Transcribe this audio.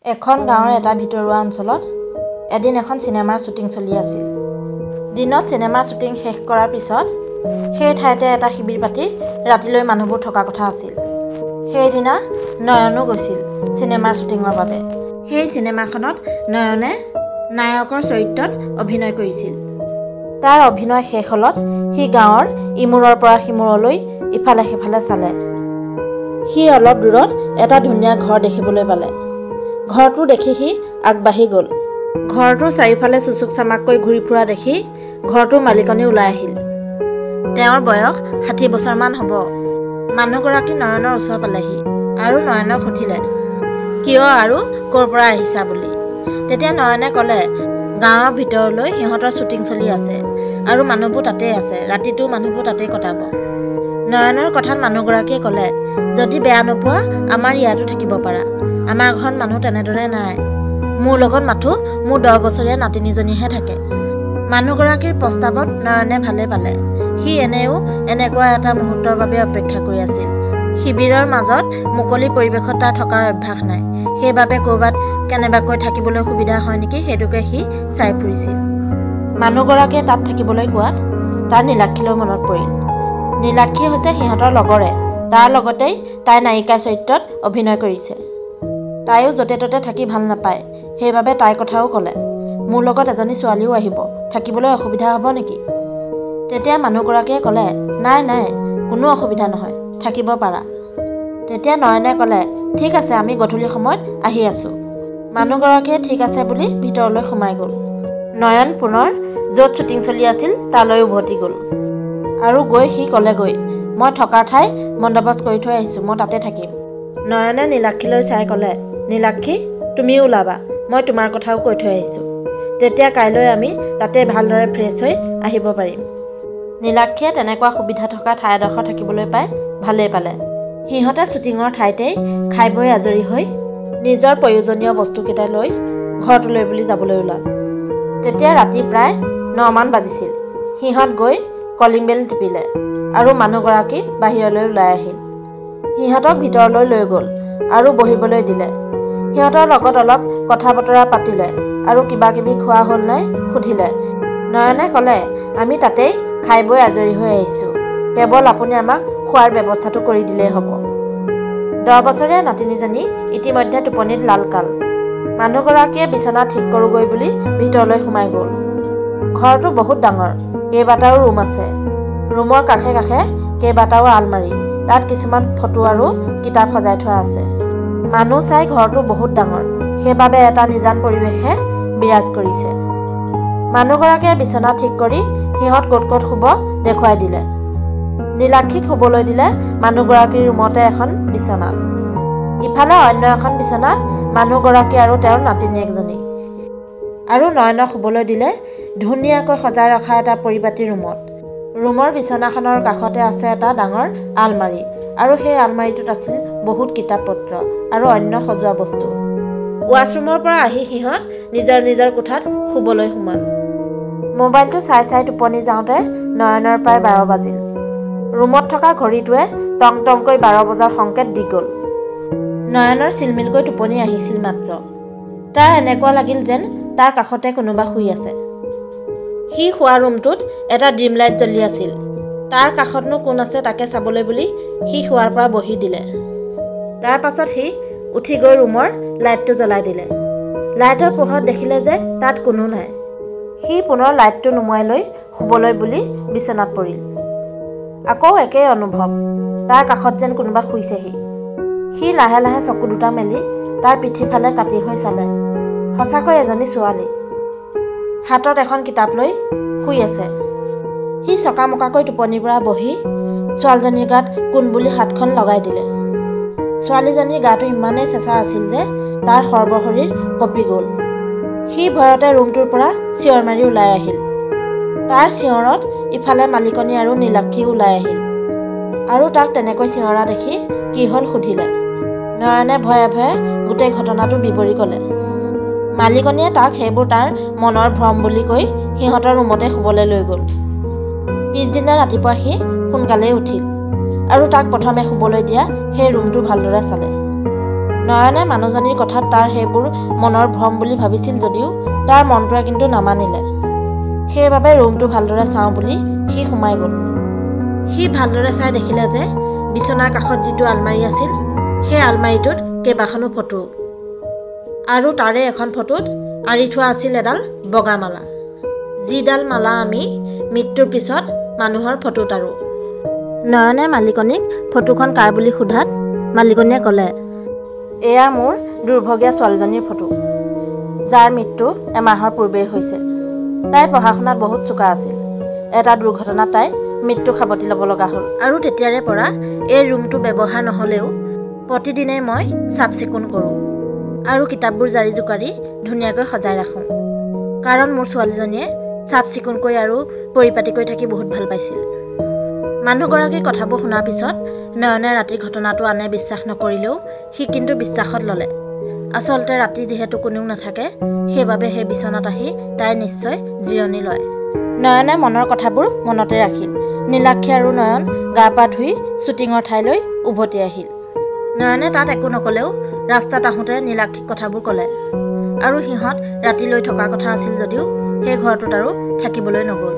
এখন গাঁৱৰ এটা ভিতৰুৱা অঞ্চলত এদিন এখন চিনেমাৰ শ্বুটিং চলি আছিল। দিনত চিনেমাৰ শ্বুটিং শেষ কৰাৰ পিছত সেই ঠাইতে এটা শিবিৰ পাতি ৰাতিলৈ মানুহবোৰ থকা কথা আছিল। সেইদিনা নয়নো গৈছিল চিনেমাৰ শ্বুটিঙৰ বাবে। সেই চিনেমাখনত নয়নে নায়কৰ চৰিত্ৰত অভিনয় কৰিছিল। তাৰ অভিনয় শেষ হ'লত সি গাঁৱৰ ইমূৰৰ পৰা সিমূৰলৈ ইফালে সিফালে চালে। সি অলপ দূৰত এটা ধুনীয়া ঘৰ দেখিবলৈ পালে। ঘৰটো দেখি সি আগবাঢ়ি গ'ল। ঘৰটোৰ চাৰিওফালে চুচুক চামাককৈ ঘূৰি ফুৰা দেখি ঘৰটোৰ মালিকনী ওলাই আহিল। তেওঁৰ বয়স ৬০ বছৰমান হ'ব। মানুহগৰাকী নয়নৰ ওচৰ পালেহি আৰু নয়নক সুধিলে, কিয় আৰু ক'ৰ পৰা আহিছা বুলি। তেতিয়া নয়নে ক'লে, গাঁৱৰ ভিতৰলৈ সিহঁতৰ শ্বুটিং চলি আছে আৰু মানুহবোৰ তাতেই আছে, ৰাতিটো মানুহবোৰ তাতেই কটাব। নয়নৰ কথাত মানুহগৰাকীয়ে ক'লে, যদি বেয়া নোপোৱা আমাৰ ইয়াতো থাকিব পাৰা। আমাৰ ঘৰত মানুহ তেনেদৰে নাই। মোৰ লগত মাথো মোৰ 10 বছৰীয়া নাতিনীজনীহে থাকে। মানুহগৰাকীৰ প্ৰস্তাৱত নয়নে ভালে পালে। সি এনেও এনেকুৱা এটা মুহূৰ্তৰ বাবে অপেক্ষা কৰি আছিল। শিবিৰৰ মাজত মুকলি পৰিৱেশত তাৰ থকাৰ অভ্যাস নাই। সেইবাবে ক'ৰবাত কেনেবাকৈ থাকিবলৈ সুবিধা হয় নেকি সেইটোকে সি চাই ফুৰিছিল। মানুহগৰাকীয়ে তাত থাকিবলৈ কোৱাত তাৰ নীলাক্ষীলৈ মনত পৰিল। নীলাক্ষী হৈছে সিহঁতৰ লগৰে। তাৰ লগতেই তাই নায়িকাৰ চৰিত্ৰত অভিনয় কৰিছে। তাইও য'তে ত'তে থাকি ভাল নাপায়। সেইবাবে তাইৰ কথাও ক'লে, মোৰ লগত এজনী ছোৱালীও আহিব, থাকিবলৈ অসুবিধা হ'ব নেকি? তেতিয়া মানুহগৰাকীয়ে ক'লে, নাই নাই, কোনো অসুবিধা নহয়, থাকিব পাৰা। তেতিয়া নয়নে ক'লে, ঠিক আছে, আমি গধূলি সময়ত আহি আছোঁ। মানুহগৰাকীয়ে ঠিক আছে বুলি ভিতৰলৈ সোমাই গ'ল। নয়ন পুনৰ য'ত শ্বুটিং চলি আছিল তালৈ উভতি গ'ল আৰু গৈ সি ক'লেগৈ, মই থকাৰ ঠাই বন্দবস্ত কৰি থৈ আহিছোঁ, মই তাতে থাকিম। নয়নে নীলাক্ষীলৈ চাই ক'লে, নীলাক্ষী, তুমিও ওলাবা, মই তোমাৰ কথাও কৈ থৈ আহিছোঁ। তেতিয়া কাইলৈ আমি তাতে ভালদৰে ফ্ৰেছ হৈ আহিব পাৰিম। নীলাক্ষীয়ে তেনেকুৱা সুবিধা থকা ঠাই এডোখৰ থাকিবলৈ পাই ভালেই পালে। সিহঁতে শ্বুটিঙৰ ঠাইতেই খাই বৈ আজৰি হৈ নিজৰ প্ৰয়োজনীয় বস্তুকেইটা লৈ ঘৰটোলৈ বুলি যাবলৈ ওলাল। তেতিয়া ৰাতি প্ৰায় 9 মান বাজিছিল। সিহঁত গৈ কলিং বেল টিপিলে আৰু মানুহগৰাকী বাহিৰলৈ ওলাই আহিল। সিহঁতক ভিতৰলৈ লৈ গ'ল আৰু বহিবলৈ দিলে। সিহঁতৰ লগত অলপ কথা বতৰা পাতিলে আৰু কিবা কিবি খোৱা হ'ল নাই সুধিলে। নয়নে ক'লে, আমি তাতেই খাই বৈ আজৰি হৈ আহিছোঁ, কেৱল আপুনি আমাক খোৱাৰ ব্যৱস্থাটো কৰি দিলেই হ'ব। 10 বছৰীয়া নাতিনীজনী ইতিমধ্যে টোপনিত লালকাল। মানুহগৰাকীয়ে বিচনা ঠিক কৰোঁগৈ বুলি ভিতৰলৈ সোমাই গ'ল। ঘৰটো বহুত ডাঙৰ, কেইবাটাও ৰুম আছে। ৰুমৰ কাষে কাষে কেইবাটাও আলমাৰি, তাত কিছুমান ফটো আৰু কিতাপ সজাই থোৱা আছে। মানুহ চাই ঘৰটো বহুত ডাঙৰ, সেইবাবে এটা নিজান পৰিৱেশে বিৰাজ কৰিছে। মানুহগৰাকীয়ে বিচনা ঠিক কৰি সিহঁত ক'ত ক'ত শুব দেখুৱাই দিলে। নীলাক্ষীক শুবলৈ দিলে মানুহগৰাকীৰ ৰুমতে এখন বিচনাত। ইফালে অন্য এখন বিচনাত মানুহগৰাকী আৰু তেওঁৰ নাতিনীয়েকজনী। আৰু নয়নক শুবলৈ দিলে ধুনীয়াকৈ সজাই ৰখা এটা পৰিপাটি ৰুমত। ৰুমৰ বিচনাখনৰ কাষতে আছে এটা ডাঙৰ আলমাৰি আৰু সেই আলমাৰিটোত আছিল বহুত কিতাপ পত্ৰ আৰু অন্য সজোৱা বস্তু। ৱাছৰুমৰ পৰা আহি সিহঁত নিজৰ নিজৰ কোঠাত শুবলৈ সোমাল। মোবাইলটো চাই চাই টোপনি যাওঁতে নয়নৰ প্ৰায় 12 বাজিল। ৰুমত থকা ঘড়ীটোৱে টং টংকৈ 12 বজাৰ সংকেত দি গ'ল। নয়নৰ চিলমিলকৈ টোপনি আহিছিল মাত্ৰ। তাৰ এনেকুৱা লাগিল যেন তাৰ কাষতে কোনোবা শুই আছে। সি শোৱা ৰুমটোত এটা ড্ৰিম লাইট জ্বলি আছিল। তাৰ কাষতনো কোন আছে তাকে চাবলৈ বুলি সি শোৱাৰ পৰা বহি দিলে। তাৰ পাছত সি উঠি গৈ ৰুমৰ লাইটটো জ্বলাই দিলে। লাইটৰ পোহৰত দেখিলে যে তাত কোনো নাই। সি পুনৰ লাইটটো নুমুৱাই লৈ শুবলৈ বুলি বিচনাত পৰিল। আকৌ একেই অনুভৱ, তাৰ কাষত যেন কোনোবা শুইছেহি। সি লাহে লাহে চকু দুটা মেলি তাৰ পিঠিফালে কাটি হৈ চালে। সঁচাকৈ এজনী ছোৱালী হাতত এখন কিতাপ লৈ শুই আছে। সি চকামকাকৈ টোপনিৰ পৰা বহি ছোৱালীজনীৰ গাত কোন বুলি হাতখন লগাই দিলে। ছোৱালীজনীৰ গাটো ইমানেই চেঁচা আছিল যে তাৰ সৰ্বশৰীৰ কঁপি গ'ল। সি ভয়তে ৰুমটোৰ পৰা চিঞৰ মাৰি ওলাই আহিল। তাৰ চিঞৰত ইফালে মালিকনী আৰু নীলাক্ষী ওলাই আহিল আৰু তাক তেনেকৈ চিঞৰা দেখি কি হ'ল সুধিলে। নয়নে ভয়ে ভয়ে গোটেই ঘটনাটো বিৱৰি ক'লে। মালিকনীয়ে তাক সেইবোৰ তাৰ মনৰ ভ্ৰম বুলি কৈ সিহঁতৰ ৰুমতে শুবলৈ লৈ গ'ল। পিছদিনা ৰাতিপুৱা সি সোনকালেই উঠিল আৰু তাক প্ৰথমে শুবলৈ দিয়া সেই ৰুমটো ভালদৰে চালে। নয়নে মানুহজনীৰ কথাত তাৰ সেইবোৰ মনৰ ভ্ৰম বুলি ভাবিছিল যদিও তাৰ মনটোৱে কিন্তু নামানিলে। সেইবাবে ৰুমটো ভালদৰে চাওঁ বুলি সি সোমাই গ'ল। সি ভালদৰে চাই দেখিলে যে বিচনাৰ কাষত যিটো আলমাৰি আছিল সেই আলমাৰিটোত কেইবাখনো ফটো, আৰু তাৰে এখন ফটোত আঁৰি থোৱা আছিল এডাল বগা মালা, যিডাল মালা আমি মৃত্যুৰ পিছত মানুহৰ ফটোত আঁৰো। নয়নে মালিকনীক ফটোখন কাৰ বুলি সোধাত মালিকনীয়ে ক'লে, এয়া মোৰ দুৰ্ভগীয়া ছোৱালীজনীৰ ফটো, যাৰ মৃত্যু এমাহৰ পূৰ্বেই হৈছে। তাই পঢ়া শুনাত বহুত চোকা আছিল। এটা দুৰ্ঘটনাত তাই মৃত্যু সাৱটি ল'ব লগা হ'ল। আৰু তেতিয়াৰে পৰা এই ৰুমটো ব্যৱহাৰ নহ'লেও প্ৰতিদিনেই মই চাফ চিকুণ কৰোঁ আৰু কিতাপবোৰ জাৰি জোকাৰি ধুনীয়াকৈ সজাই ৰাখোঁ। কাৰণ মোৰ ছোৱালীজনীয়ে চাফ চিকুণকৈ আৰু পৰিপাটিকৈ থাকি বহুত ভাল পাইছিল। মানুহগৰাকীৰ কথাবোৰ শুনাৰ পিছত নয়নে ৰাতিৰ ঘটনাটো আনে বিশ্বাস নকৰিলেও সি কিন্তু বিশ্বাসত ল'লে। আচলতে ৰাতি যিহেতু কোনেও নাথাকে, সেইবাবে সেই বিচনাত আহি তাই নিশ্চয় জিৰণি লয়। নয়নে মনৰ কথাবোৰ মনতে ৰাখিল। নীলাক্ষী আৰু নয়ন গা পা ধুই শ্বুটিঙৰ ঠাইলৈ উভতি আহিল। নয়নে তাত একো নকলেও ৰাস্তাত আহোঁতে নীলাক্ষীক কথাবোৰ ক'লে, আৰু সিহঁত ৰাতিলৈ থকাৰ কথা আছিল যদিও সেই ঘৰটোত আৰু থাকিবলৈ নগ'ল।